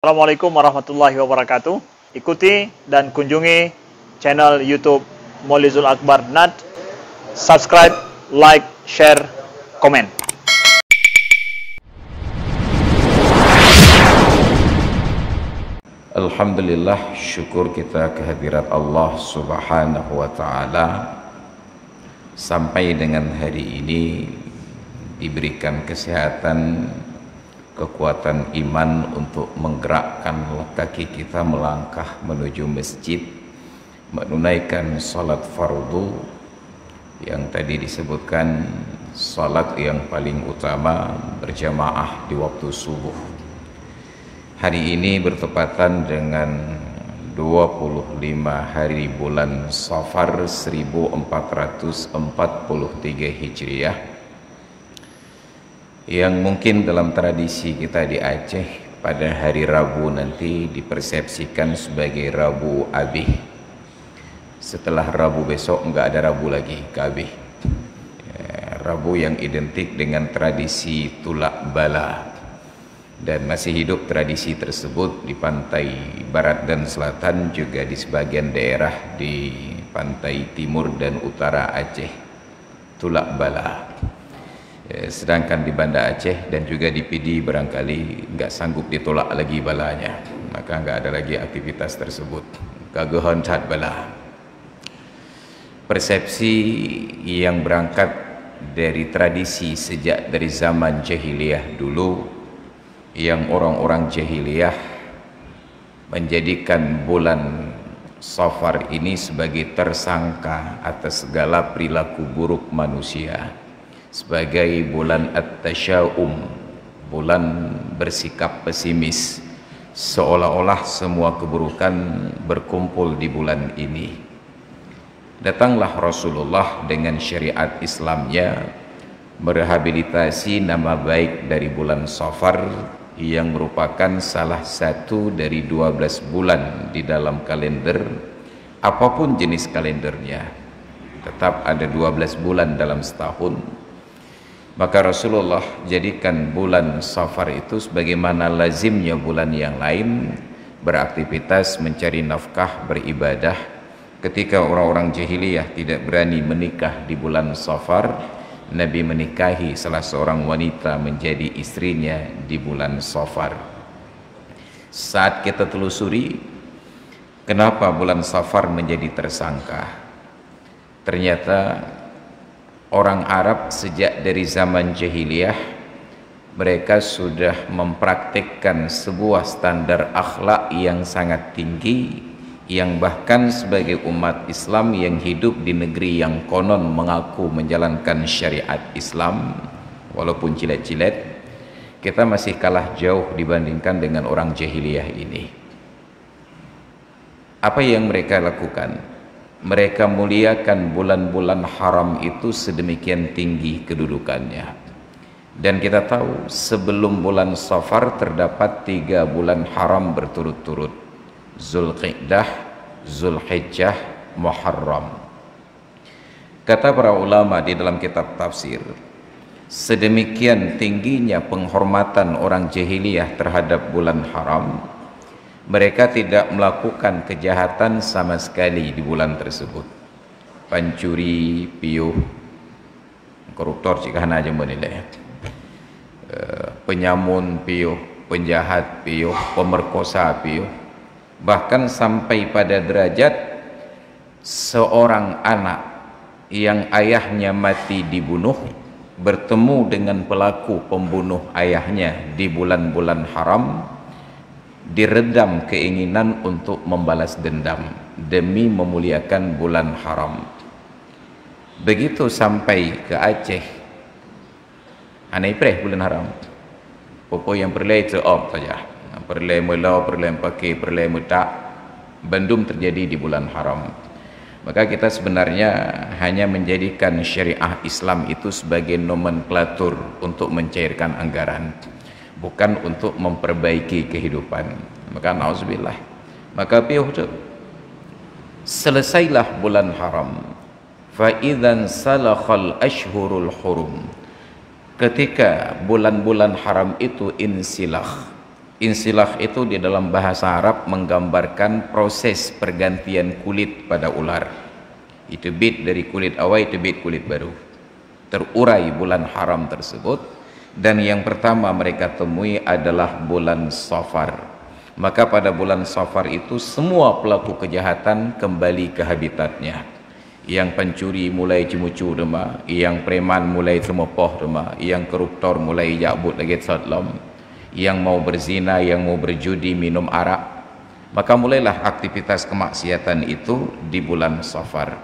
Assalamualaikum warahmatullahi wabarakatuh. Ikuti dan kunjungi channel YouTube Maulizul Akbar NAD. Subscribe, like, share, komen. Alhamdulillah, syukur kita kehadirat Allah Subhanahu wa ta'ala. Sampai dengan hari ini diberikan kesehatan, kekuatan iman untuk menggerakkan kaki kita melangkah menuju masjid, menunaikan salat fardu yang tadi disebutkan salat yang paling utama berjamaah di waktu subuh. Hari ini bertepatan dengan 25 hari bulan Safar 1443 Hijriah, yang mungkin dalam tradisi kita di Aceh pada hari Rabu nanti dipersepsikan sebagai Rabu Abih. Setelah Rabu besok enggak ada Rabu lagi, Kabih. Rabu yang identik dengan tradisi tulak bala, dan masih hidup tradisi tersebut di pantai barat dan selatan, juga di sebagian daerah di pantai timur dan utara Aceh, tulak bala. Sedangkan di Banda Aceh dan juga di Pidi barangkali nggak sanggup ditolak lagi balanya, maka nggak ada lagi aktivitas tersebut. Kaguhon cat bala. Persepsi yang berangkat dari tradisi sejak dari zaman jahiliyah dulu, yang orang-orang jahiliyah menjadikan bulan Safar ini sebagai tersangka atas segala perilaku buruk manusia, sebagai bulan at-tasyaum, bulan bersikap pesimis, seolah-olah semua keburukan berkumpul di bulan ini. Datanglah Rasulullah dengan syariat Islamnya, merehabilitasi nama baik dari bulan Safar yang merupakan salah satu dari 12 bulan di dalam kalender, apapun jenis kalendernya, tetap ada 12 bulan dalam setahun. Maka Rasulullah jadikan bulan Safar itu sebagaimana lazimnya bulan yang lain, beraktivitas, mencari nafkah, beribadah. Ketika orang-orang jahiliyah tidak berani menikah di bulan Safar, Nabi menikahi salah seorang wanita menjadi istrinya di bulan Safar. Saat kita telusuri kenapa bulan Safar menjadi tersangka, ternyata orang Arab sejak dari zaman jahiliyah mereka sudah mempraktikkan sebuah standar akhlak yang sangat tinggi, yang bahkan sebagai umat Islam yang hidup di negeri yang konon mengaku menjalankan syariat Islam, walaupun cilet-cilet, kita masih kalah jauh dibandingkan dengan orang jahiliyah ini. Apa yang mereka lakukan? Mereka muliakan bulan-bulan haram itu sedemikian tinggi kedudukannya. Dan kita tahu sebelum bulan Safar terdapat 3 bulan haram berturut-turut: Zulqidah, Zulhijjah, Muharram. Kata para ulama di dalam kitab tafsir, sedemikian tingginya penghormatan orang jahiliyah terhadap bulan haram, mereka tidak melakukan kejahatan sama sekali di bulan tersebut. Pancuri, piuh, koruptor cikana aja menilai, penyamun piuh, penjahat piuh, pemerkosa piuh, bahkan sampai pada derajat seorang anak yang ayahnya mati dibunuh bertemu dengan pelaku pembunuh ayahnya di bulan-bulan haram, diredam keinginan untuk membalas dendam demi memuliakan bulan haram. Begitu sampai ke Aceh, anai preh bulan haram, popo yang perlai teop saja, perlai melau, perlai pakai, perlai mutak, bandum terjadi di bulan haram. Maka kita sebenarnya hanya menjadikan syariah Islam itu sebagai nomenklatur untuk mencairkan anggaran, bukan untuk memperbaiki kehidupan. Maka nauzubillah, maka piuh tu, selesailah bulan haram, fa idzan salakhal ashhurul hurum, ketika bulan-bulan haram itu insilah, Insilah itu di dalam bahasa Arab menggambarkan proses pergantian kulit pada ular. Itu bit dari kulit awal, itu bit kulit baru. Terurai bulan haram tersebut, dan yang pertama mereka temui adalah bulan Safar. Maka pada bulan Safar itu semua pelaku kejahatan kembali ke habitatnya. Yang pencuri mulai cimucu dema, yang preman mulai termepoh dema, yang koruptor mulai jabut lagi sadlam, yang mau berzina, yang mau berjudi, minum arak. Maka mulailah aktivitas kemaksiatan itu di bulan Safar,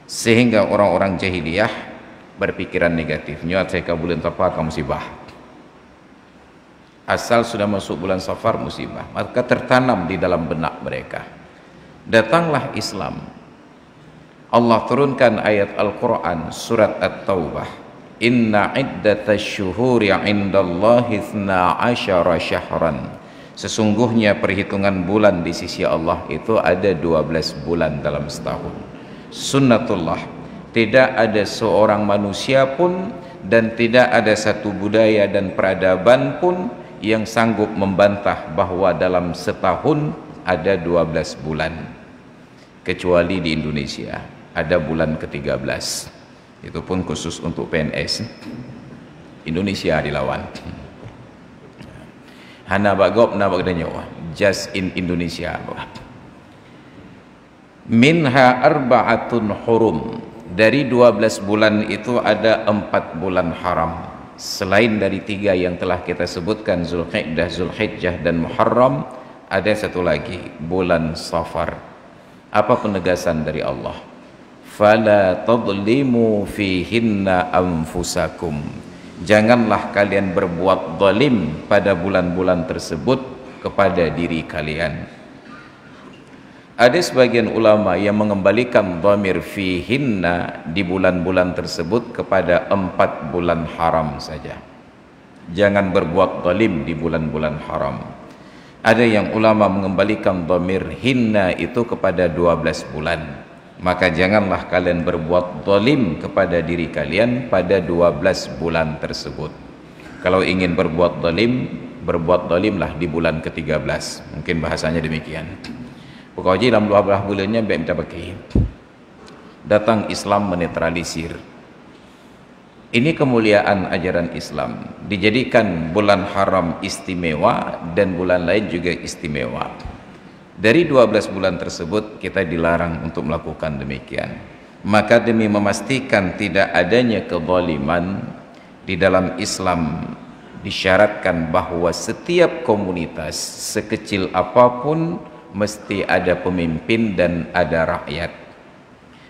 sehingga orang-orang jahiliyah berpikiran negatif, nyuat saya ke bulan Safar kamu musibah. Asal sudah masuk bulan Safar musibah, maka tertanam di dalam benak mereka. Datanglah Islam, Allah turunkan ayat Al-Quran surat At-Taubah, inna iddatasy syuhuri 'indallahi 12 syahran, sesungguhnya perhitungan bulan di sisi Allah itu ada 12 bulan dalam setahun. Sunnatullah, tidak ada seorang manusia pun dan tidak ada satu budaya dan peradaban pun yang sanggup membantah bahwa dalam setahun ada 12 bulan, kecuali di Indonesia ada bulan ke-13, itu pun khusus untuk PNS. Indonesia dilawan. Hana bagop na bagdanya just in Indonesia. Minha arba'atun hurum, dari 12 bulan itu ada 4 bulan haram. Selain dari 3 yang telah kita sebutkan, Zulqa'dah, Zulhijjah dan Muharram, ada satu lagi, bulan Safar. Apa penegasan dari Allah? Fala tadlimu fihinna anfusakum, janganlah kalian berbuat zalim pada bulan-bulan tersebut kepada diri kalian. Ada sebagian ulama yang mengembalikan dhamir fihinna di bulan-bulan tersebut kepada 4 bulan haram saja. Jangan berbuat zalim di bulan-bulan haram. Ada yang ulama mengembalikan dhamir hinna itu kepada 12 bulan. Maka janganlah kalian berbuat zalim kepada diri kalian pada 12 bulan tersebut. Kalau ingin berbuat zalim, berbuat zalimlah di bulan ke-13. Mungkin bahasanya demikian. Pokoknya dalam 12 bulannya baik minta pakai. Datang Islam menetralisir. Ini kemuliaan ajaran Islam. Dijadikan bulan haram istimewa dan bulan lain juga istimewa. Dari 12 bulan tersebut kita dilarang untuk melakukan demikian. Maka demi memastikan tidak adanya kezaliman di dalam Islam, disyaratkan bahwa setiap komunitas sekecil apapun mesti ada pemimpin dan ada rakyat.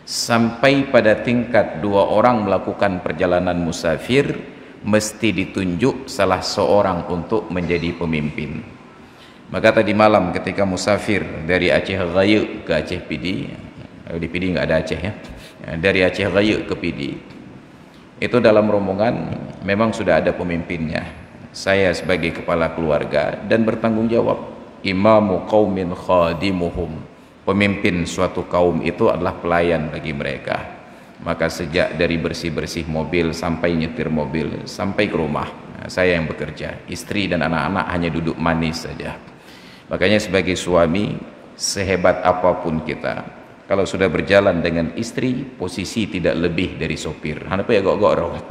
Sampai pada tingkat 2 orang melakukan perjalanan musafir, mesti ditunjuk salah seorang untuk menjadi pemimpin. Maka tadi malam ketika musafir dari Aceh Raya ke Aceh Pidi, di Pidi nggak ada Aceh ya, dari Aceh Raya ke Pidi, itu dalam rombongan memang sudah ada pemimpinnya. Saya sebagai kepala keluarga dan bertanggung jawab, imamu qaumin khadimuhum, pemimpin suatu kaum itu adalah pelayan bagi mereka. Maka sejak dari bersih-bersih mobil sampai nyetir mobil sampai ke rumah, saya yang bekerja, istri dan anak-anak hanya duduk manis saja. Makanya sebagai suami, sehebat apapun kita, kalau sudah berjalan dengan istri, posisi tidak lebih dari sopir. Kenapa ya gok-gok rawat?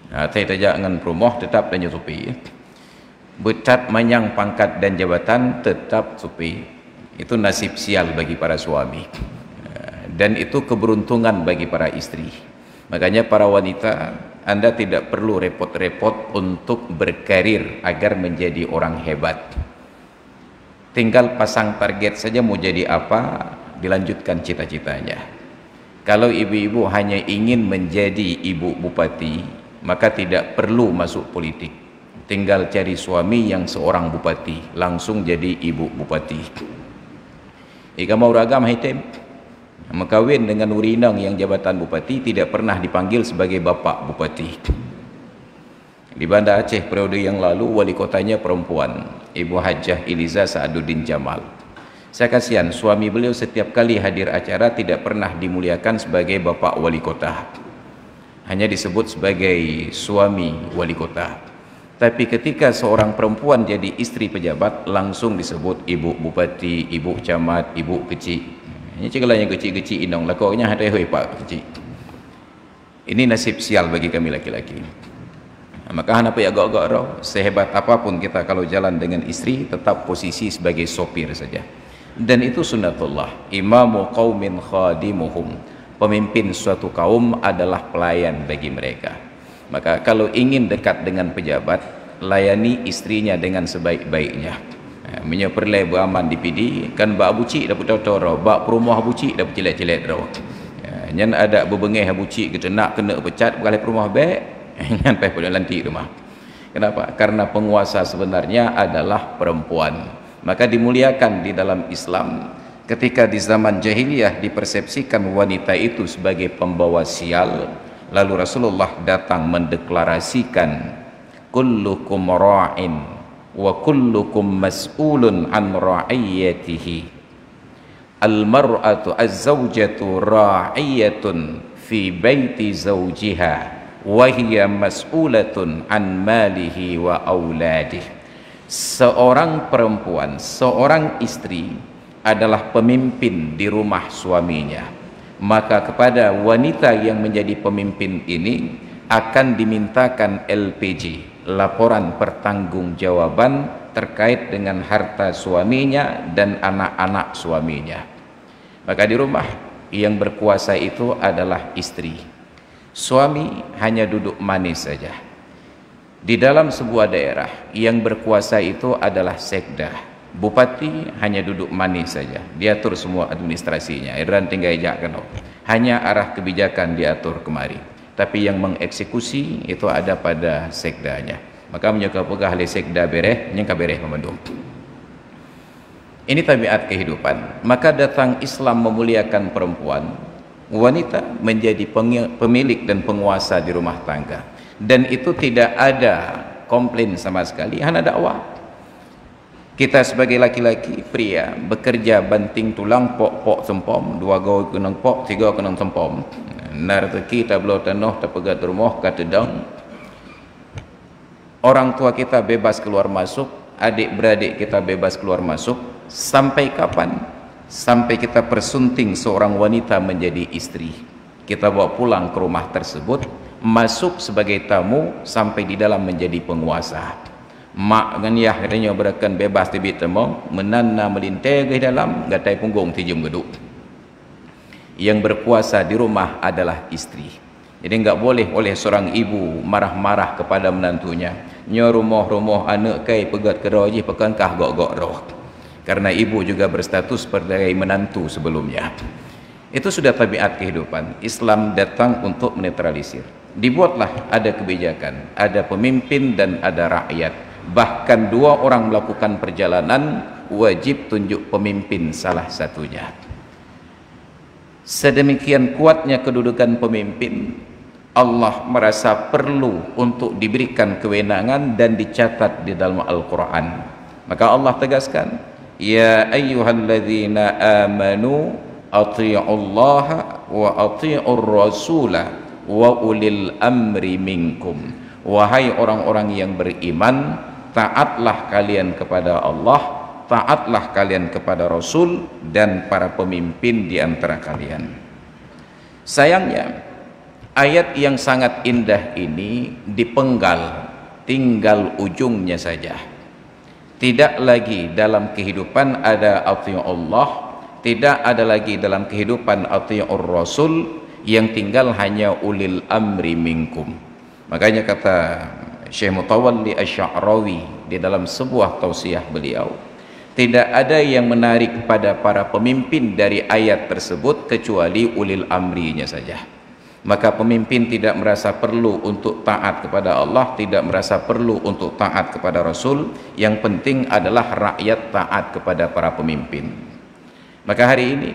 Nah, saya jangan promoh tetap dan sopir. Becat manyang pangkat dan jabatan tetap sopir. Itu nasib sial bagi para suami. Dan itu keberuntungan bagi para istri. Makanya para wanita, Anda tidak perlu repot-repot untuk berkarir agar menjadi orang hebat. Tinggal pasang target saja mau jadi apa, dilanjutkan cita-citanya. Kalau ibu-ibu hanya ingin menjadi ibu bupati, maka tidak perlu masuk politik. Tinggal cari suami yang seorang bupati, langsung jadi ibu bupati. Jika mau ragam hitam, mengkawin dengan urinang yang jabatan bupati tidak pernah dipanggil sebagai bapak bupati. Di Banda Aceh periode yang lalu wali kotanya perempuan, Ibu Hajjah Eliza Sa'aduddin Jamal. Saya kasihan, suami beliau setiap kali hadir acara tidak pernah dimuliakan sebagai bapak wali kota, hanya disebut sebagai suami wali kota. Tapi ketika seorang perempuan jadi istri pejabat, langsung disebut ibu bupati, ibu camat, ibu kecil. Ini cegalanya kecil-kecil indong lakonya ada pak kecil. Ini nasib sial bagi kami laki-laki. Maka apa ya agak-agak roh, sehebat apapun kita kalau jalan dengan istri, tetap posisi sebagai sopir saja. Dan itu sunnatullah. Imamu qaumin khadimuhum. Pemimpin suatu kaum adalah pelayan bagi mereka. Maka kalau ingin dekat dengan pejabat, layani istrinya dengan sebaik-baiknya. Menyeperlai beraman di PD, kan bak bucik dapat toro, bak perumah bucik dapat cilet-cilet ro. Nyan ada bebengeh bucik kita nak kena pecat berkali perumah baik, nyan pai pada lantik rumah. Kenapa? Karena penguasa sebenarnya adalah perempuan. Maka dimuliakan di dalam Islam. Ketika di zaman jahiliyah dipersepsikan wanita itu sebagai pembawa sial, lalu Rasulullah datang mendeklarasikan kullukum ra'in wa kullukum mas'ulun an ra'iyatihi. Al-mar'atu az-zawjatu ra'iyatun fi baiti zawjiha wa hiya mas'ulatun an malihi wa auladihi. Seorang perempuan, seorang istri adalah pemimpin di rumah suaminya. Maka kepada wanita yang menjadi pemimpin ini akan dimintakan LPG, laporan pertanggungjawaban terkait dengan harta suaminya dan anak-anak suaminya. Maka di rumah yang berkuasa itu adalah istri. Suami hanya duduk manis saja. Di dalam sebuah daerah yang berkuasa itu adalah sekda. Bupati hanya duduk manis saja, diatur semua administrasinya, edaran tinggal ejak kena. Hanya arah kebijakan diatur kemari, tapi yang mengeksekusi itu ada pada sekdanya. Maka menyuka pegah le sekda bereh, nyangka bereh memendung. Ini tabiat kehidupan. Maka datang Islam memuliakan perempuan, wanita menjadi pemilik dan penguasa di rumah tangga, dan itu tidak ada komplain sama sekali, hanya dakwah. Kita sebagai laki-laki pria bekerja banting tulang pok sempom, 2 gaul kenang pok, 3 kenang sempom. Nar kita belau tanah terpegat rumah kata dang. Orang tua kita bebas keluar masuk, adik-beradik kita bebas keluar masuk. Sampai kapan? Sampai kita persunting seorang wanita menjadi istri. Kita bawa pulang ke rumah tersebut, masuk sebagai tamu sampai di dalam menjadi penguasa. Mak dengan yah katanya berakan bebas tibit temong, menanna melintai ke dalam, gatai punggung tijum geduk. Yang berkuasa di rumah adalah istri. Jadi enggak boleh oleh seorang ibu marah-marah kepada menantunya. Nyo rumah-rumah anak kai pegat keroji pekangkah gok-gok roh. Karena ibu juga berstatus sebagai menantu sebelumnya. Itu sudah tabiat kehidupan. Islam datang untuk menetralisir. Dibuatlah ada kebijakan, ada pemimpin dan ada rakyat. Bahkan 2 orang melakukan perjalanan, wajib tunjuk pemimpin salah satunya. Sedemikian kuatnya kedudukan pemimpin, Allah merasa perlu untuk diberikan kewenangan dan dicatat di dalam Al-Quran. Maka Allah tegaskan, ya ayyuhalladzina amanu ati'ullaha wa ati'ur rasula wa ulil amri minkum. Wahai orang-orang yang beriman, taatlah kalian kepada Allah, taatlah kalian kepada Rasul dan para pemimpin di antara kalian. Sayangnya ayat yang sangat indah ini dipenggal, tinggal ujungnya saja. Tidak lagi dalam kehidupan ada ati'u Allah, tidak ada lagi dalam kehidupan ati'ur Rasul, yang tinggal hanya ulil amri minkum. Makanya kata Syekh Mutawalli Asy-Sya'rawi di dalam sebuah tausiah beliau, tidak ada yang menarik pada para pemimpin dari ayat tersebut kecuali ulil amrinya saja. Maka pemimpin tidak merasa perlu untuk taat kepada Allah, tidak merasa perlu untuk taat kepada Rasul. Yang penting adalah rakyat taat kepada para pemimpin. Maka hari ini,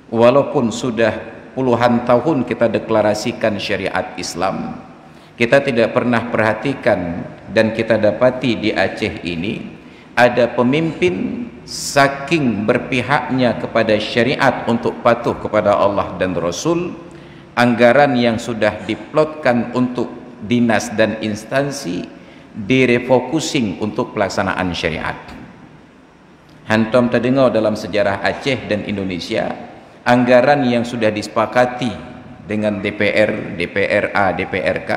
walaupun sudah puluhan tahun kita deklarasikan syariat Islam, kita tidak pernah perhatikan dan kita dapati di Aceh ini ada pemimpin saking berpihaknya kepada syariat untuk patuh kepada Allah dan Rasul, anggaran yang sudah diplotkan untuk dinas dan instansi direfocusing untuk pelaksanaan syariat. Hantom terdengar dalam sejarah Aceh dan Indonesia anggaran yang sudah disepakati dengan DPR, DPRA, DPRK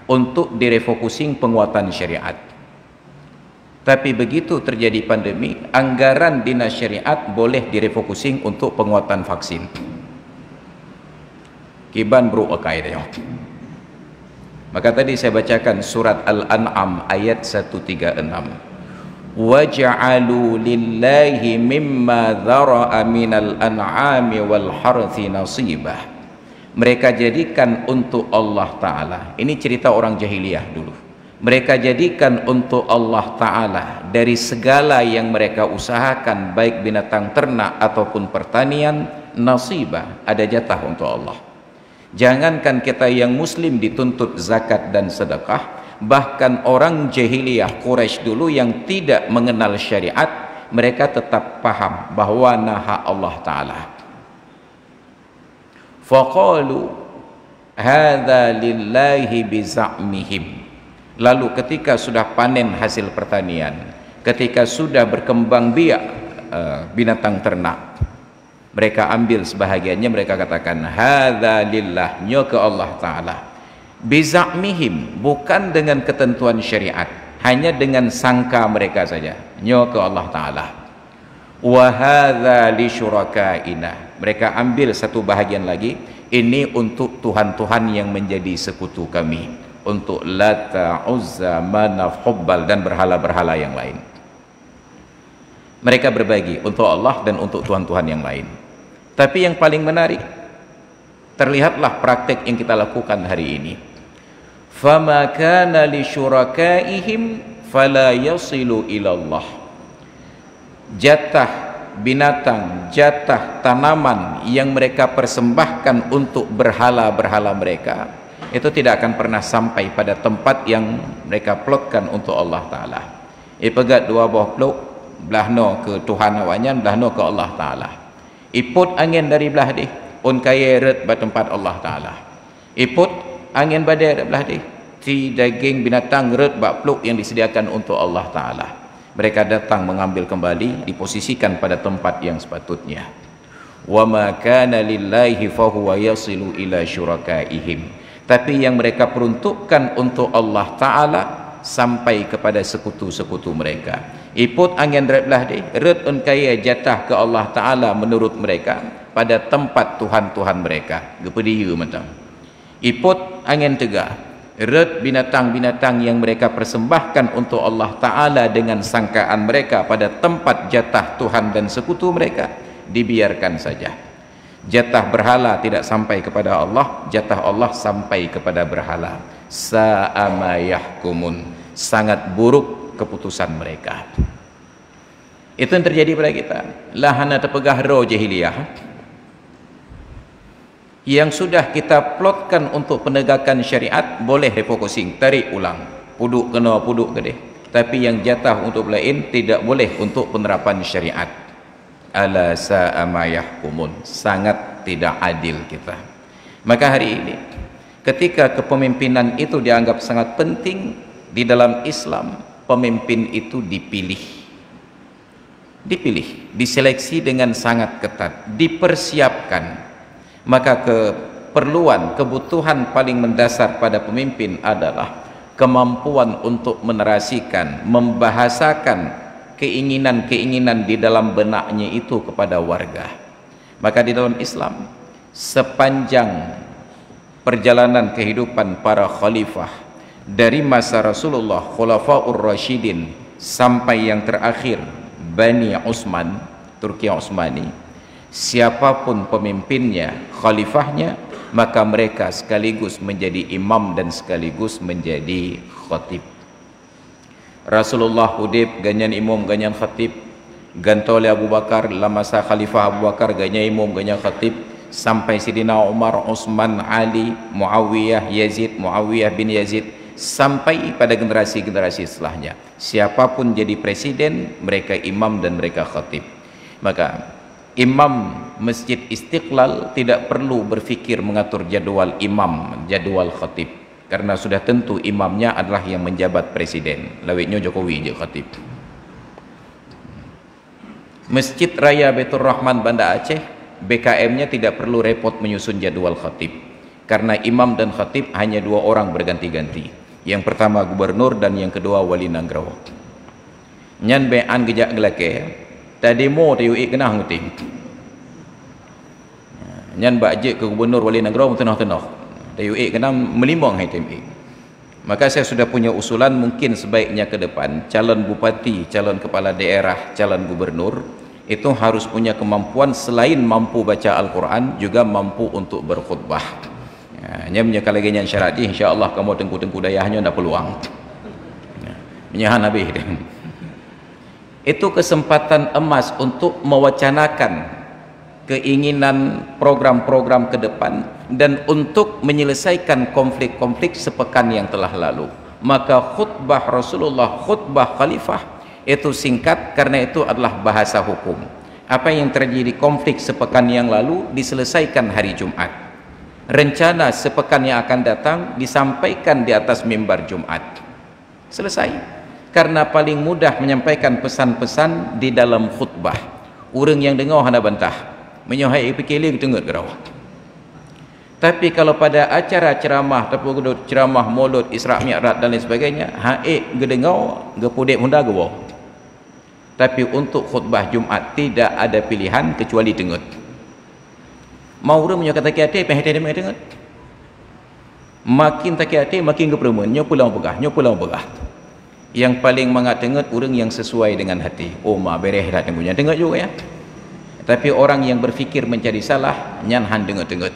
untuk direfocusing penguatan syariat. Tapi begitu terjadi pandemi, anggaran dinas syariat boleh direfocusing untuk penguatan vaksin. Kiban bro akai dia. Maka tadi saya bacakan surat Al-An'am ayat 136. وَجَعَلُوا لِلَّهِ مِمَّا ذَرَأَ مِنَ الْأَنْعَامِ وَالْحَرْثِ نَصِيبًا. Mereka jadikan untuk Allah Ta'ala, ini cerita orang jahiliyah dulu, mereka jadikan untuk Allah Ta'ala dari segala yang mereka usahakan, baik binatang ternak ataupun pertanian, nasibah, ada jatah untuk Allah. Jangankan kita yang muslim dituntut zakat dan sedekah, bahkan orang jahiliyah Quraisy dulu yang tidak mengenal syariat, mereka tetap paham bahwa naha Allah Ta'ala. Faqalu hadza lillahi biza'mihim. Lalu ketika sudah panen hasil pertanian, ketika sudah berkembang biak binatang ternak, mereka ambil sebahagiannya, mereka katakan hadza lillah, nyo ke Allah Ta'ala. Biza'mihim, bukan dengan ketentuan syariat, hanya dengan sangka mereka saja, nyo ke Allah Ta'ala. Wa hadza li syurakaina, mereka ambil satu bahagian lagi, ini untuk Tuhan-Tuhan yang menjadi sekutu kami, untuk Lata, Uzza, Manaf, Hubbal dan berhala-berhala yang lain. Mereka berbagi untuk Allah dan untuk Tuhan-Tuhan yang lain. Tapi yang paling menarik, terlihatlah praktek yang kita lakukan hari ini. Fama kana li syurakaihim fala yasilu ilallah. Jatah binatang, jatah tanaman yang mereka persembahkan untuk berhala-berhala mereka, itu tidak akan pernah sampai pada tempat yang mereka plotkan untuk Allah Ta'ala. Pegat dua buah plot, belah no ke Tuhan awaknya, belah no ke Allah Ta'ala. Iput angin dari belah di, un kaya ret bertempat Allah Ta'ala. Iput angin badai belah di, ti daging binatang ret bak pluk yang disediakan untuk Allah Ta'ala. Mereka datang mengambil kembali, diposisikan pada tempat yang sepatutnya. Wa ma kana lillahi fahuwa yasilu ila syurakaihim. Tapi yang mereka peruntukkan untuk Allah Ta'ala sampai kepada sekutu-sekutu mereka. Iput angin ret belah di, ret un kaya jatah ke Allah Ta'ala menurut mereka pada tempat Tuhan-Tuhan mereka. Gepediu macam. Iput angin tegak, ret binatang-binatang yang mereka persembahkan untuk Allah Ta'ala dengan sangkaan mereka pada tempat jatah Tuhan dan sekutu mereka, dibiarkan saja. Jatah berhala tidak sampai kepada Allah, jatah Allah sampai kepada berhala. Sa'ama yahkumun, sangat buruk keputusan mereka. Itu yang terjadi pada kita. Lahana terpegah roh jahiliyah yang sudah kita plotkan untuk penegakan syariat, boleh refocusing, tarik ulang, puduk kena puduk kedeh. Tapi yang jatah untuk lain tidak boleh untuk penerapan syariat. Ala sa'a ma yahkumun, sangat tidak adil kita. Maka hari ini ketika kepemimpinan itu dianggap sangat penting di dalam Islam, pemimpin itu dipilih, diseleksi dengan sangat ketat, dipersiapkan. Maka keperluan, kebutuhan paling mendasar pada pemimpin adalah kemampuan untuk menerasikan, membahasakan keinginan-keinginan di dalam benaknya itu kepada warga. Maka di dalam Islam, sepanjang perjalanan kehidupan para khalifah, dari masa Rasulullah, Khulafaur Rasyidin, sampai yang terakhir Bani Utsman, Turki Utsmani, siapapun pemimpinnya, khalifahnya, maka mereka sekaligus menjadi imam dan sekaligus menjadi khatib. Rasulullah hudib ganyan imam ganyan khatib, gantole Abu Bakar dalam masa khalifah Abu Bakar ganyan imam ganyan khatib, sampai Sidina Umar, Utsman, Ali, Muawiyah, Yazid, Muawiyah bin Yazid, sampai pada generasi-generasi setelahnya. Siapapun jadi presiden, mereka imam dan mereka khatib. Maka imam Masjid Istiqlal tidak perlu berfikir mengatur jadwal imam, jadwal khatib. karena sudah tentu imamnya adalah yang menjabat presiden. Lawitnya Jokowi je khatib. Masjid Raya Baitur Rahman Banda Aceh, BKM-nya tidak perlu repot menyusun jadwal khatib, karena imam dan khatib hanya 2 orang berganti-ganti. Yang pertama gubernur dan yang kedua wali Nanggrawang. Nyan be'an gejak gelake tadi mo tayu kenah nguting. Nyan bakje ke gubernur wali Nanggrawang tenah-tenah tayu kena melimbang hai tim. Maka saya sudah punya usulan, mungkin sebaiknya ke depan calon bupati, calon kepala daerah, calon gubernur itu harus punya kemampuan selain mampu baca Al-Quran juga mampu untuk berkhutbah. Nya menyakal lagi yang syarat ini, insya-Allah kamu tengku-tengku dayahnya ndak peluang. Menyahan habis. Itu kesempatan emas untuk mewacanakan keinginan program-program ke depan dan untuk menyelesaikan konflik-konflik sepekan yang telah lalu. Maka khutbah Rasulullah, khutbah khalifah itu singkat karena itu adalah bahasa hukum. Apa yang terjadi konflik sepekan yang lalu diselesaikan hari Jumat. Rencana sepekan yang akan datang disampaikan di atas mimbar Jumat. Selesai. Karena paling mudah menyampaikan pesan-pesan di dalam khutbah. Orang yang dengar hendak bantah, menyohai pikir tengok gerau. Tapi kalau pada acara ceramah, ceramah maulud, Isra Mi'raj dan lain sebagainya, haik gedengau, gepudek honda gewo. Tapi untuk khutbah Jumat tidak ada pilihan kecuali dengut. Mau orang menyokat taki-hati, penghati dia dengut. Makin taki-hati, makin geperemun, nyopulang begah, nyopulang begah. Yang paling mangat dengut, orang yang sesuai dengan hati. Oh, ma bereh dah dengunya, dengut juga ya. Tapi orang yang berfikir mencari salah, nyanhan dengut-dengut.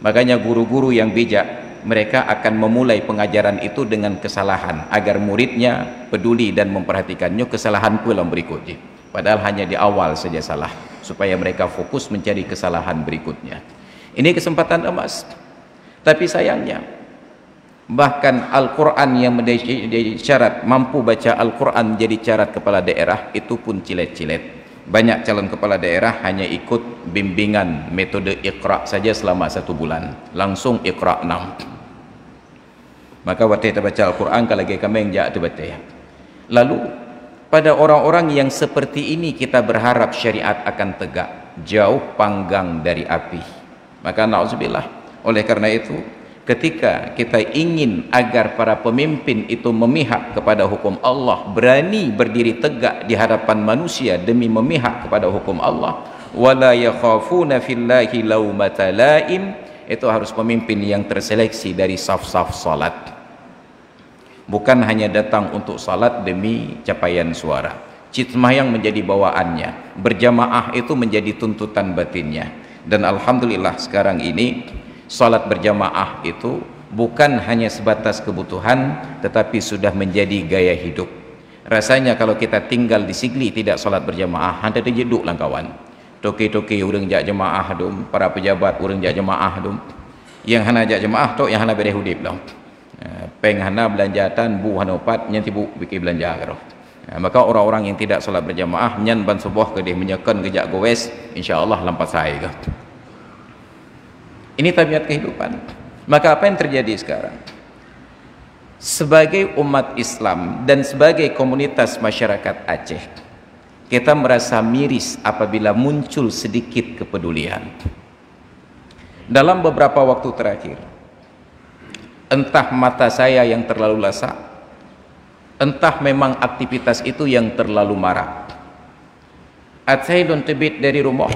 Makanya guru-guru yang bijak, mereka akan memulai pengajaran itu dengan kesalahan agar muridnya peduli dan memperhatikannya kesalahan pula berikutnya. Padahal hanya di awal saja salah, supaya mereka fokus mencari kesalahan berikutnya. Ini kesempatan emas. Tapi sayangnya, bahkan Al-Quran yang menjadi syarat, mampu baca Al-Quran jadi syarat kepala daerah, itu pun cilet-cilet. Banyak calon kepala daerah hanya ikut bimbingan metode Iqra saja selama 1 bulan, langsung Iqra 6. Maka waktu kita baca Al-Quran kalau lagi kami yang jatuh baca. Lalu pada orang-orang yang seperti ini kita berharap syariat akan tegak, jauh panggang dari api. Maka na'udzubillah, oleh karena itu ketika kita ingin agar para pemimpin itu memihak kepada hukum Allah, berani berdiri tegak di hadapan manusia demi memihak kepada hukum Allah, wala yakhafuna fillahi laumata laim, itu harus pemimpin yang terseleksi dari saf-saf salat. Bukan hanya datang untuk salat demi capaian suara. Cit sembahyang menjadi bawaannya, berjamaah itu menjadi tuntutan batinnya. Dan alhamdulillah sekarang ini salat berjamaah itu bukan hanya sebatas kebutuhan, tetapi sudah menjadi gaya hidup. Rasanya kalau kita tinggal di Sigli tidak salat berjamaah, hanya terjeduk lah kawan. Toki-toki orang jak jemaah dum, para pejabat orang jak jemaah dum. Yang hana jak jemaah tok yang hana bereh hudip lah. Peng hana belanjatan bu hana opat nyan tibu bikin belanja karo. Maka orang-orang yang tidak salat berjamaah nyan ban subuh ke dia menyekan kejak gowes, insya-Allah lampas saya ke. Ini tabiat kehidupan. Maka apa yang terjadi sekarang? Sebagai umat Islam dan sebagai komunitas masyarakat Aceh, kita merasa miris apabila muncul sedikit kepedulian. Dalam beberapa waktu terakhir, entah mata saya yang terlalu lasak, entah memang aktivitas itu yang terlalu marak. Aceh don tebit dari rumah,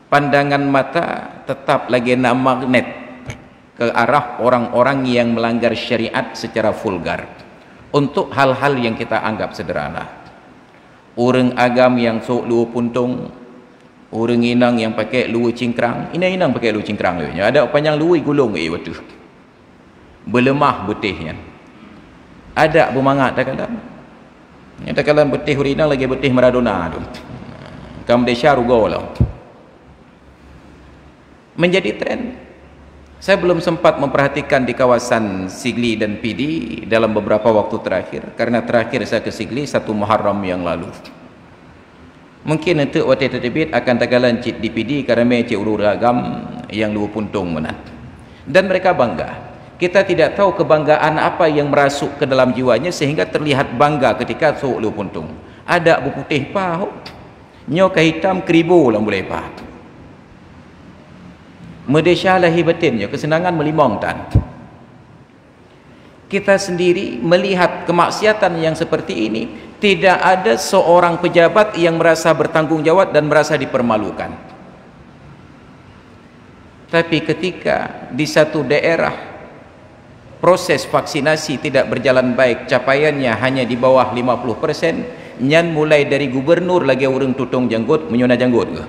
pandangan mata tetap lagi nak magnet ke arah orang-orang yang melanggar syariat secara vulgar untuk hal-hal yang kita anggap sederhana. Orang agam yang sok luar puntung, orang inang yang pakai luar cingkrang, inang pakai luar cingkrang tu. Ada panjang luar gulung waktu. Berlemah betihnya. Ada bermangat tak kalah. Yang tak kalah betih inang lagi betih Maradona tu. Kam Malaysia rugolah. Menjadi tren. Saya belum sempat memperhatikan di kawasan Sigli dan PD dalam beberapa waktu terakhir, karena terakhir saya ke Sigli 1 Muharram yang lalu. Mungkin nanti waktu terbit akan tagalan cik di PD kerana cik urur agam yang luar puntung mana. Dan mereka bangga. Kita tidak tahu kebanggaan apa yang merasuk ke dalam jiwanya sehingga terlihat bangga ketika sok lu puntung. Ada bu putih pa, nyo ke hitam keribu lang boleh pa. Malaysia lahi batinnya kesenangan melimong tan. Kita sendiri melihat kemaksiatan yang seperti ini, tidak ada seorang pejabat yang merasa bertanggung jawab dan merasa dipermalukan. Tapi ketika di satu daerah proses vaksinasi tidak berjalan baik, capaiannya hanya di bawah 50%, nyan mulai dari gubernur lagi orang tutung janggut menyona janggut ke,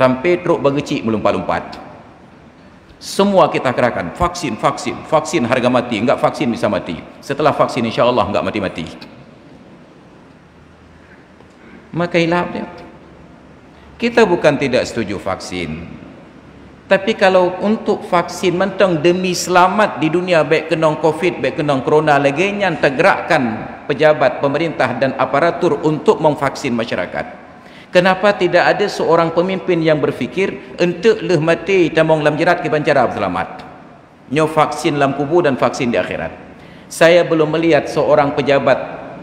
sampai truk bagecik melompat-lompat. Semua kita kerahkan, vaksin harga mati, enggak vaksin bisa mati, setelah vaksin insya Allah enggak mati-mati. Maka hilap dia. Kita bukan tidak setuju vaksin, tapi kalau untuk vaksin mentang demi selamat di dunia, baik kenong covid, baik kenong corona, lagi yang tergerakkan pejabat, pemerintah dan aparatur untuk memvaksin masyarakat. Kenapa tidak ada seorang pemimpin yang berfikir untuk leh mati tamong lam jerat ke bancara selamat, nyo vaksin lam kubur dan vaksin di akhirat. Saya belum melihat seorang pejabat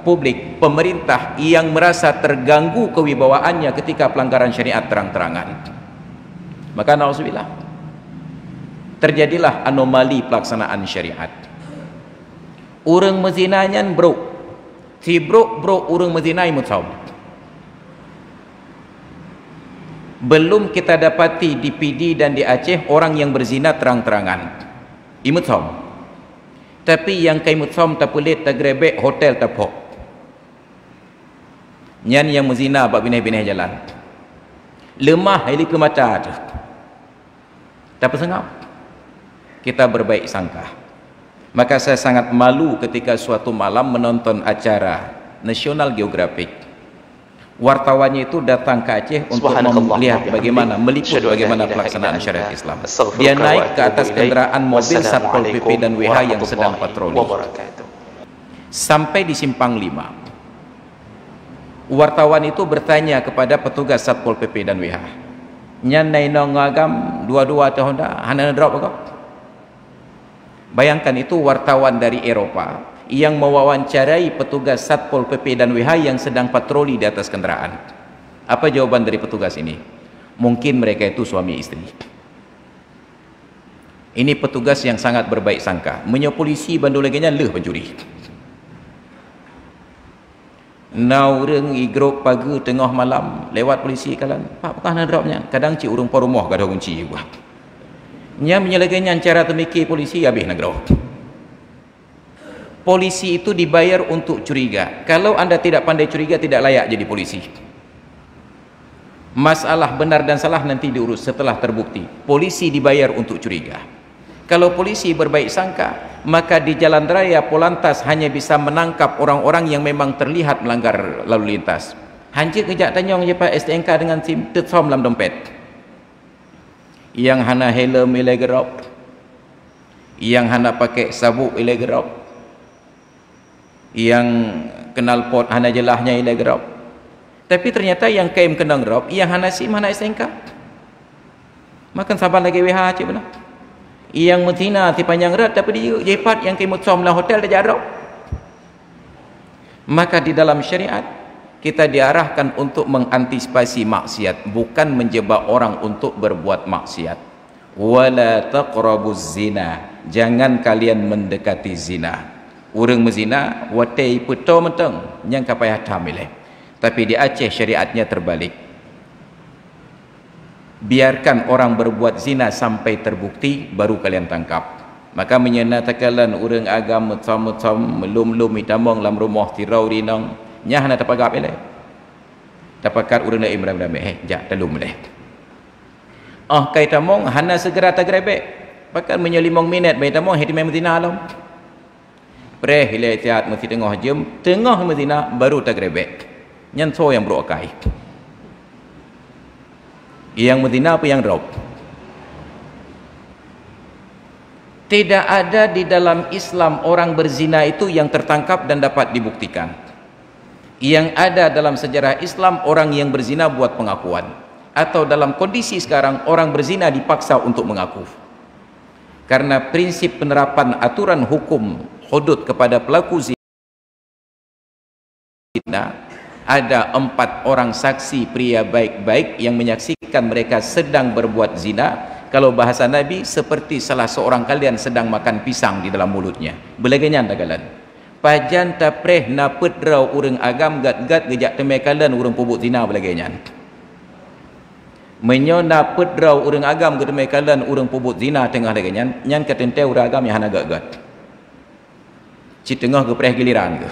publik, pemerintah yang merasa terganggu kewibawaannya ketika pelanggaran syariat terang-terangan. Maka na'udzubillah, terjadilah anomali pelaksanaan syariat. Urang mezinanya bro, si bro urang mezinai mutsawab. Belum kita dapati di PD dan di Aceh orang yang berzina terang-terangan imut som, tapi yang kai imut som tak pelit tak grebek hotel tak pok nyan yang berzina bak bineh-bineh jalan lemah heli ke mata tu tak pesengap. Kita berbaik sangka. Maka saya sangat malu ketika suatu malam menonton acara National Geographic. Wartawannya itu datang ke Aceh untuk melihat bagaimana, meliput bagaimana pelaksanaan syariat Islam. Dia naik ke atas kendaraan mobil Satpol PP dan WH yang sedang patroli. Sampai di Simpang 5. Wartawan itu bertanya kepada petugas Satpol PP dan WH, nyan nainong ngagam dua-dua tahun dah, hana drop kok. Bayangkan itu wartawan dari Eropa yang mewawancarai petugas Satpol PP dan WH yang sedang patroli di atas kendaraan. Apa jawaban dari petugas ini? Mungkin mereka itu suami istri. Ini petugas yang sangat berbaik sangka. Menyo polisi bandu laginya leh pencuri. Naureng igrok pagi tengah malam lewat polisi kalan. Pak bukan nak dropnya. Kadang cik urung porumah gada kunci gua. Nya menyelaganya cara temiki polisi habis nak drop. Polisi itu dibayar untuk curiga. Kalau anda tidak pandai curiga, tidak layak jadi polisi. Masalah benar dan salah nanti diurus setelah terbukti. Polisi dibayar untuk curiga. Kalau polisi berbaik sangka, maka di jalan raya Polantas hanya bisa menangkap orang-orang yang memang terlihat melanggar lalu lintas. Hancur kejak tanyong je pak STNK dengan SIM tetsom dalam dompet. Yang hana helm ilegerop, yang hana pakai sabuk ilegerop, yang kenal pot hana jelahnya ila gerop. Tapi ternyata yang kaim kenang gerop, yang hana SIM hana STNK. Makan sabar lagi WH cik benar. Yang mentina ti panjang rat tapi dia jepat yang kaim utsom lah hotel dah jarok. Maka di dalam syariat kita diarahkan untuk mengantisipasi maksiat, bukan menjebak orang untuk berbuat maksiat. Wala taqrabuz zina, jangan kalian mendekati zina. Urang mezina watai puto menteng yang kapayah tamileh. Tapi di Aceh syariatnya terbalik. Biarkan orang berbuat zina sampai terbukti baru kalian tangkap. Maka menyenatakan urang agam mutam-mutam melum-lum itamong lam rumah tirau rinong nyah na tapagap ele. Tapakat urang lain ramai-ramai jak telum leh. Kai tamong hana segera tagrebek. Pakat menyelimong minit bayi tamong hiti memang zina alam. Preh hilai tiat mesti tengah jam, tengah Medina baru tagrebek. Nyan so yang berokai. Yang Medina apa yang drop? Tidak ada di dalam Islam orang berzina itu yang tertangkap dan dapat dibuktikan. Yang ada dalam sejarah Islam orang yang berzina buat pengakuan. Atau dalam kondisi sekarang orang berzina dipaksa untuk mengaku. Karena prinsip penerapan aturan hukum hudud kepada pelaku zina, ada 4 orang saksi pria baik-baik yang menyaksikan mereka sedang berbuat zina. Kalau bahasa Nabi, seperti salah seorang kalian sedang makan pisang di dalam mulutnya. Belaganyan dagalan. Pajan tapreh napet rau urang agam gat-gat gejak temai kalian urang pubuk zina belaganyan. Menyo napet rau urang agam ke temai kalian urang pubuk zina tengah laganyan, nyan katente urang agam yang hana gat-gat. Ci tengah ke preh giliran ke.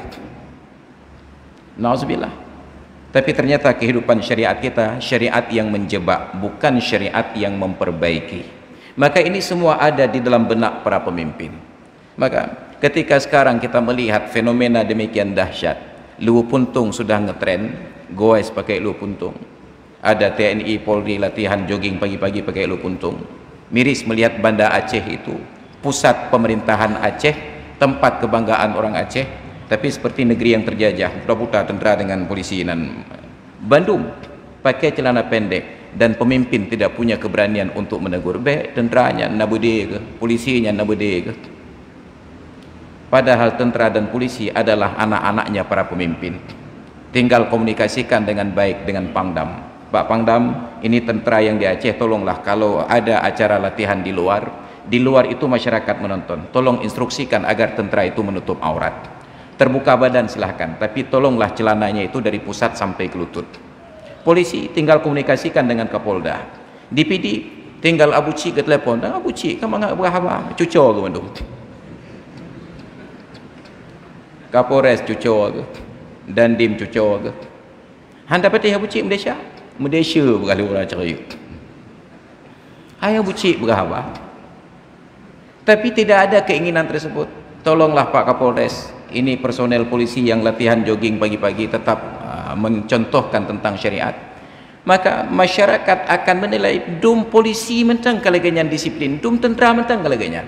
Nauzubillah. Tapi ternyata kehidupan syariat kita syariat yang menjebak, bukan syariat yang memperbaiki. Maka ini semua ada di dalam benak para pemimpin. Maka ketika sekarang kita melihat fenomena demikian dahsyat, Luwu Puntung sudah ngetren, goes pakai Luwu Puntung. Ada TNI Polri latihan jogging pagi-pagi pakai Luwu Puntung. Miris melihat Banda Aceh itu, pusat pemerintahan Aceh, tempat kebanggaan orang Aceh. Tapi seperti negeri yang terjajah, buta-buta tentera dengan polisi dan Bandung pakai celana pendek dan pemimpin tidak punya keberanian untuk menegur. Tenteranya nabude ke, polisinya nabude ke. Padahal tentera dan polisi adalah anak-anaknya para pemimpin. Tinggal komunikasikan dengan baik dengan Pangdam. Pak Pangdam, ini tentera yang di Aceh, tolonglah kalau ada acara latihan di luar itu masyarakat menonton, tolong instruksikan agar tentera itu menutup aurat. Terbuka badan silahkan, tapi tolonglah celananya itu dari pusat sampai ke lutut. Polisi tinggal komunikasikan dengan Kapolda. DPD tinggal Abu Cik ke telepon, Abu Cik kamu enggak berapa cucur ke Bandung. Kapolres cucur ke, Dandim cucur ke. Han dapat Abu Cik Malaysia berkali orang cerai. Hai Abu Cik berapa? Tapi tidak ada keinginan tersebut. Tolonglah Pak Kapolres, ini personel polisi yang latihan jogging pagi-pagi tetap mencontohkan tentang syariat. Maka masyarakat akan menilai dum polisi mentang kalaganyan disiplin, dum tentera mentang kalaganyan.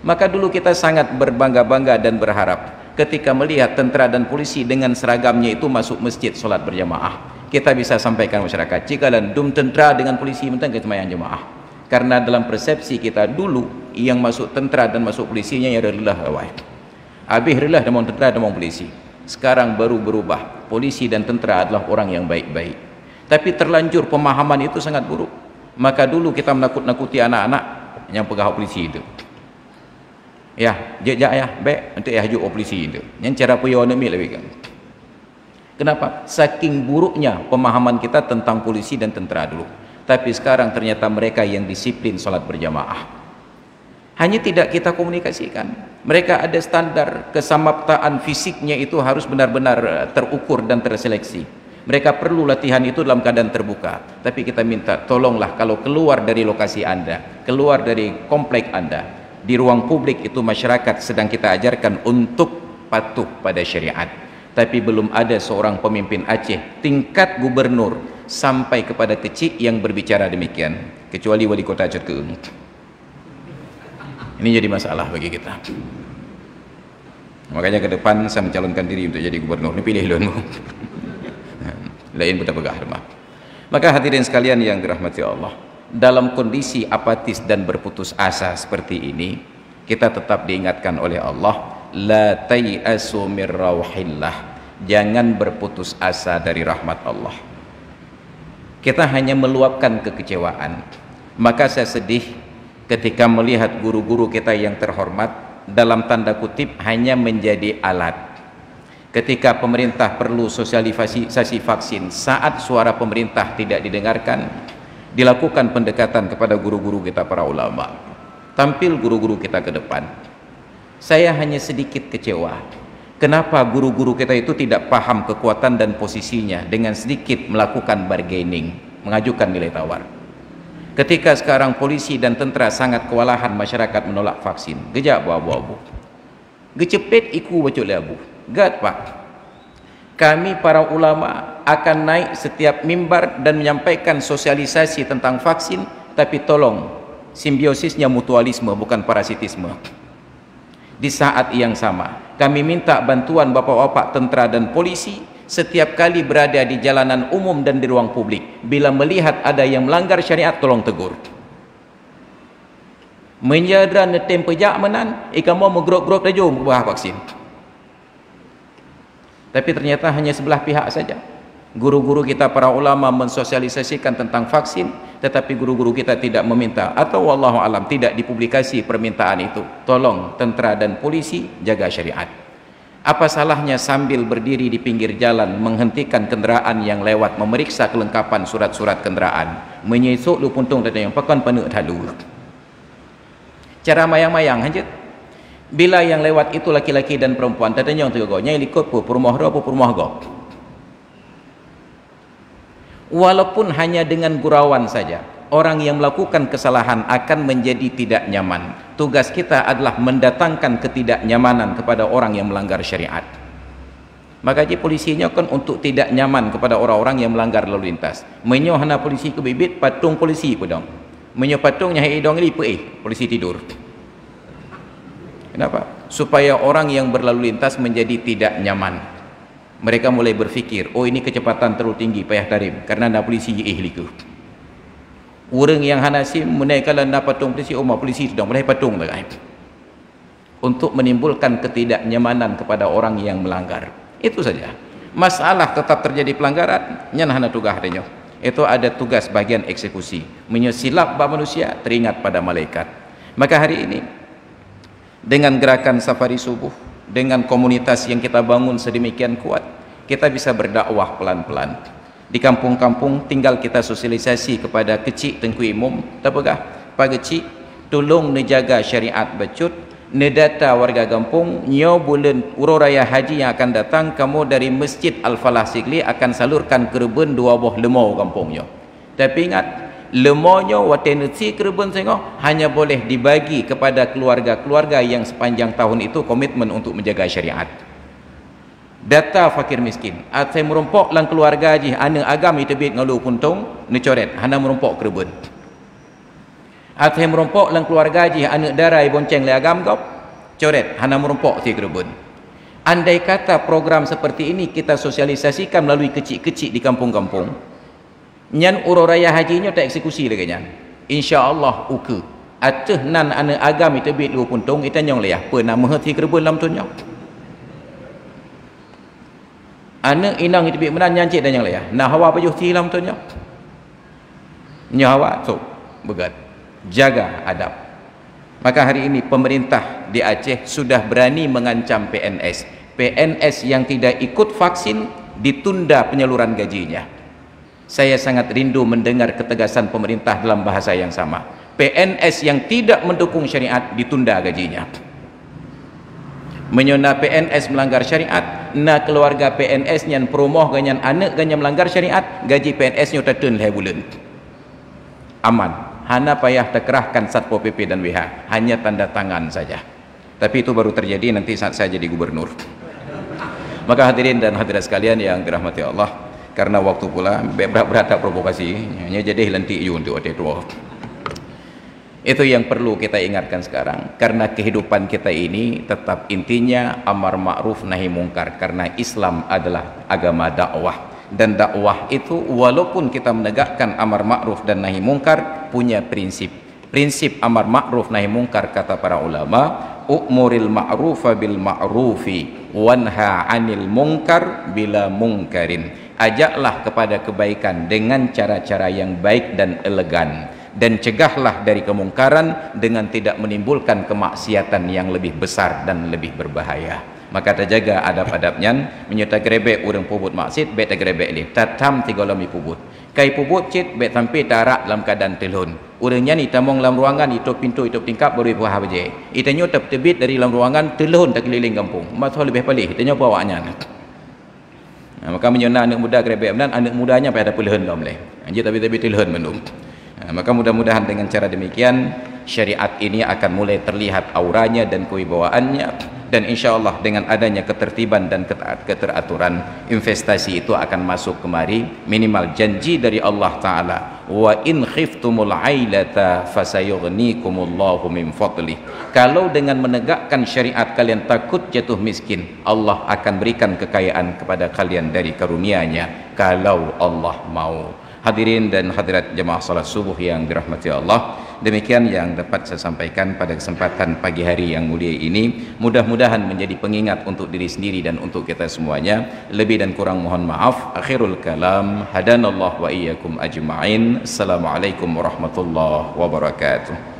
Maka dulu kita sangat berbangga-bangga dan berharap ketika melihat tentera dan polisi dengan seragamnya itu masuk masjid solat berjamaah. Kita bisa sampaikan masyarakat, jika dum tentera dengan polisi mentang kita sembahyang jamaah. Karena dalam persepsi kita dulu yang masuk tentera dan masuk polisinya yang relah awal. Habis relah dan tentera dan polisi. Sekarang baru berubah. Polisi dan tentera adalah orang yang baik-baik. Tapi terlanjur pemahaman itu sangat buruk. Maka dulu kita menakut-nakuti anak-anak yang pegawai polisi itu. Ya, jejak ya, baik untuk hajuk polisi itu. Yang cara punya orang lebih kan. Kenapa? Saking buruknya pemahaman kita tentang polisi dan tentera dulu. Tapi sekarang ternyata mereka yang disiplin salat berjamaah. Hanya tidak kita komunikasikan. Mereka ada standar kesamaptaan fisiknya itu harus benar-benar terukur dan terseleksi. Mereka perlu latihan itu dalam keadaan terbuka. Tapi kita minta tolonglah kalau keluar dari lokasi Anda, keluar dari komplek Anda, di ruang publik itu masyarakat sedang kita ajarkan untuk patuh pada syariat. Tapi belum ada seorang pemimpin Aceh tingkat gubernur sampai kepada kecil yang berbicara demikian, kecuali wali kota Cerkeung. Ini jadi masalah bagi kita. Makanya ke depan saya mencalonkan diri untuk jadi gubernur. Ini pilih lu. Lain pun pegah rumah. Maka hadirin sekalian yang dirahmati Allah, dalam kondisi apatis dan berputus asa seperti ini, kita tetap diingatkan oleh Allah, la tayasu mir rauhillah, jangan berputus asa dari rahmat Allah. Kita hanya meluapkan kekecewaan. Maka saya sedih ketika melihat guru-guru kita yang terhormat dalam tanda kutip hanya menjadi alat. Ketika pemerintah perlu sosialisasi vaksin, saat suara pemerintah tidak didengarkan, dilakukan pendekatan kepada guru-guru kita para ulama. Tampil guru-guru kita ke depan. Saya hanya sedikit kecewa. Kenapa guru-guru kita itu tidak paham kekuatan dan posisinya dengan sedikit melakukan bargaining, mengajukan nilai tawar. Ketika sekarang polisi dan tentera sangat kewalahan masyarakat menolak vaksin, gejak abu-abu. Gecepet iku bacok labu. Gad Pak, kami para ulama akan naik setiap mimbar dan menyampaikan sosialisasi tentang vaksin, tapi tolong simbiosisnya mutualisme bukan parasitisme. Di saat yang sama kami minta bantuan bapak-bapak tentera dan polisi setiap kali berada di jalanan umum dan di ruang publik, bila melihat ada yang melanggar syariat tolong tegur. menjadran netem pejak menan ikan mau menggerok-gerok dah jom buah vaksin. Tapi ternyata hanya sebelah pihak saja. Guru-guru kita para ulama mensosialisasikan tentang vaksin, tetapi guru-guru kita tidak meminta, atau wallahu alam tidak dipublikasi permintaan itu. Tolong tentera dan polisi jaga syariat. Apa salahnya sambil berdiri di pinggir jalan menghentikan kenderaan yang lewat, memeriksa kelengkapan surat-surat kenderaan, menyesok lu puntung dan yang pakan penuh halu. Cara mayang-mayang aja. Bila yang lewat itu laki-laki dan perempuan, tadanya yang tergogoknya ikut perumah ro perumah go. Walaupun hanya dengan gurauan saja, orang yang melakukan kesalahan akan menjadi tidak nyaman. Tugas kita adalah mendatangkan ketidaknyamanan kepada orang yang melanggar syariat. Maka je polisinya kan untuk tidak nyaman kepada orang-orang yang melanggar lalu lintas. Menyoh hana polisi ke bibit, patung polisi pun dong. Menyoh patungnya hidung ni polisi tidur. Kenapa? Supaya orang yang berlalu lintas menjadi tidak nyaman. Mereka mulai berfikir, oh ini kecepatan terlalu tinggi payah tarim karena ada polisi liku. Orang yang hanasim menaikkan anda patung polisi, oh polisi sedang mulai patung lagi. Untuk menimbulkan ketidaknyamanan kepada orang yang melanggar. Itu saja. Masalah tetap terjadi pelanggaran, nyan hana tugas adanya. Itu ada tugas bagian eksekusi. Menyesilap manusia teringat pada malaikat. Maka hari ini dengan gerakan safari subuh, dengan komunitas yang kita bangun sedemikian kuat, kita bisa berdakwah pelan-pelan. Di kampung-kampung tinggal kita sosialisasi kepada kecil tengku imum, tapagah pak kecil tolong menjaga syariat becut, nedata warga kampung nyo bulan ururaya haji yang akan datang, kamu dari Masjid Al-Falah Sigli akan salurkan kerben 2 buah lemau kampungnya. Tapi ingat, lemaunya watenusi kerben sengok hanya boleh dibagi kepada keluarga-keluarga yang sepanjang tahun itu komitmen untuk menjaga syariat. Data fakir miskin, saya merompok lang keluarga ji ana agam itu bit ngalu puntung necoret hana merompok kerben. Saya merompok lang keluarga ji ana darai bonceng le agam gop coret hana merompok ti kerben. Andai kata program seperti ini kita sosialisasikan melalui kecil-kecil di kampung-kampung, nyan ururaya hajinya tak eksekusi lagi nyan. InsyaAllah uke. Ateh nan ana agam itu bit lu puntung itu nyong leyah. Pernah mengerti kerben lam tunyo. Ana inang itu bit menan nyan cik dan yang leyah. Nah hawa pajuh ti lam tunyo. Nyawa so begat. Jaga adab. Maka hari ini pemerintah di Aceh sudah berani mengancam PNS. PNS yang tidak ikut vaksin ditunda penyaluran gajinya. Saya sangat rindu mendengar ketegasan pemerintah dalam bahasa yang sama. PNS yang tidak mendukung syariat ditunda gajinya. Menyona PNS melanggar syariat, na keluarga PNS yang perumoh ganyan anak ganyan melanggar syariat, gaji PNS nya tertun leh bulan. Aman. Hana payah terkerahkan Satpol PP dan WH, hanya tanda tangan saja. Tapi itu baru terjadi nanti saat saya jadi gubernur. Maka hadirin dan hadirat sekalian yang dirahmati Allah, karena waktu pula berat-berat provokasi hanya jadi lantik you untuk tua. Itu yang perlu kita ingatkan sekarang, karena kehidupan kita ini tetap intinya amar ma'ruf nahi mungkar, karena Islam adalah agama dakwah, dan dakwah itu walaupun kita menegakkan amar ma'ruf dan nahi mungkar punya prinsip amar ma'ruf nahi mungkar. Kata para ulama, u'muril ma'rufa bil ma'rufi wanha 'anil munkar bila mungkarin. Ajaklah kepada kebaikan dengan cara-cara yang baik dan elegan, dan cegahlah dari kemungkaran dengan tidak menimbulkan kemaksiatan yang lebih besar dan lebih berbahaya. Maka terjaga adab-adabnya, menyerta grebek urang pubut maksud bet grebek li tatam 3 lami pubut kai pubut cit bet sampai tarak dalam keadaan telun. Urangnya ni tamong dalam ruangan itu pintu itu tingkap baru buah baje itanya tep tebit dari dalam ruangan telun tak keliling kampung masuk lebih palih itanya bawanya. Nah, maka menyona anak muda grebek dan anak mudanya pada pelehan dom leh anjir tapi telun menum. Maka mudah-mudahan dengan cara demikian syariat ini akan mulai terlihat auranya dan kewibawaannya, dan insya Allah dengan adanya ketertiban dan keteraturan, investasi itu akan masuk kemari. Minimal janji dari Allah Ta'ala, wa in khiftumul ailata fasayughnikumullahu min fadlih. Kalau dengan menegakkan syariat kalian takut jatuh miskin, Allah akan berikan kekayaan kepada kalian dari karunia-Nya kalau Allah mau. Hadirin dan hadirat jemaah salat subuh yang dirahmati Allah, Demikian yang dapat saya sampaikan pada kesempatan pagi hari yang mulia ini. Mudah-mudahan menjadi pengingat untuk diri sendiri dan untuk kita semuanya. Lebih dan kurang mohon maaf. Akhirul kalam, hadanallah wa iyyakum ajma'in. Assalamualaikum warahmatullahi wabarakatuh.